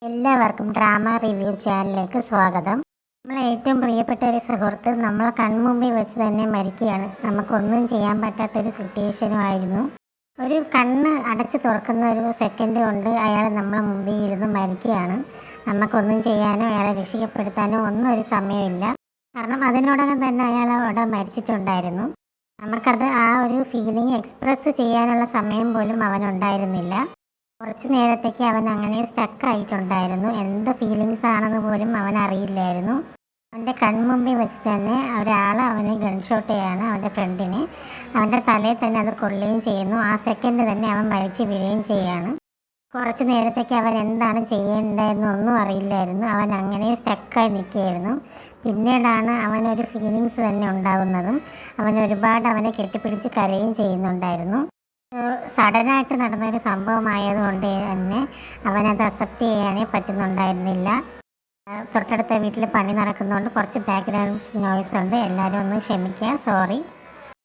എല്ലാവർക്കും drama review ചാനലിലേക്ക് സ്വാഗതം. നമ്മളെ ഏറ്റവും പ്രിയപ്പെട്ട ഒരു സുഹൃത്ത് നമ്മളെ കൺമുമ്പിൽ വെച്ച് തന്നെ മരിക്കുകയാണ്. നമുക്കൊന്നും ചെയ്യാൻ പറ്റാത്തൊരു സിറ്റുവേഷനും ആയിരുന്നു. ഒരു കണ്ണ് അടച്ച് തുറക്കുന്ന ഒരു സെക്കൻഡ് കൊണ്ട് അയാൾ നമ്മളെ മുമ്പിൽ ഇരുന്ന് മരിക്കുകയാണ്. നമുക്കൊന്നും ചെയ്യാനോ അയാളെ രക്ഷപ്പെടുത്താനോ ഒന്നും ഒരു സമയമില്ല. കാരണം അതിനോടകം തന്നെ അയാൾ അവിടെ മരിച്ചിട്ടുണ്ടായിരുന്നു. നമുക്കത് ആ ഒരു ഫീലിംഗ് എക്സ്പ്രസ് ചെയ്യാനുള്ള സമയം പോലും അവനുണ്ടായിരുന്നില്ല. കുറച്ച് നേരത്തേക്ക് അവൻ അങ്ങനെ സ്റ്റക്കായിട്ടുണ്ടായിരുന്നു. എന്ത് ഫീലിങ്സ് ആണെന്ന് പോലും അവൻ അറിയില്ലായിരുന്നു. അവൻ്റെ കൺമുമ്പിൽ വെച്ച് തന്നെ ഒരാൾ അവനെ ഗൺഷോട്ട് ചെയ്യാണ്, അവൻ്റെ ഫ്രണ്ടിനെ. അവൻ്റെ തലയിൽ തന്നെ അത് കൊള്ളുകയും ചെയ്യുന്നു. ആ സെക്കൻഡ് തന്നെ അവൻ മരിച്ച് വീഴുകയും ചെയ്യാണ്. കുറച്ച് നേരത്തേക്ക് അവൻ എന്താണ് ചെയ്യേണ്ടതെന്നൊന്നും അറിയില്ലായിരുന്നു. അവൻ അങ്ങനെ സ്റ്റക്കായി നിൽക്കുകയായിരുന്നു. പിന്നീടാണ് അവനൊരു ഫീലിങ്സ് തന്നെ ഉണ്ടാകുന്നതും ഒരുപാട് അവനെ കെട്ടിപ്പിടിച്ച് കരയുകയും ചെയ്യുന്നുണ്ടായിരുന്നു. സഡനായിട്ട് നടന്നൊരു സംഭവമായതുകൊണ്ട് തന്നെ അവനത് അക്സെപ്റ്റ് ചെയ്യാനേ പറ്റുന്നുണ്ടായിരുന്നില്ല. തൊട്ടടുത്ത വീട്ടിൽ പണി നടക്കുന്നതുകൊണ്ട് കുറച്ച് ബാക്ക്ഗ്രൗണ്ട് നോയ്സ് ഉണ്ട്. എല്ലാവരും ഒന്ന് ക്ഷമിക്കുക, സോറി.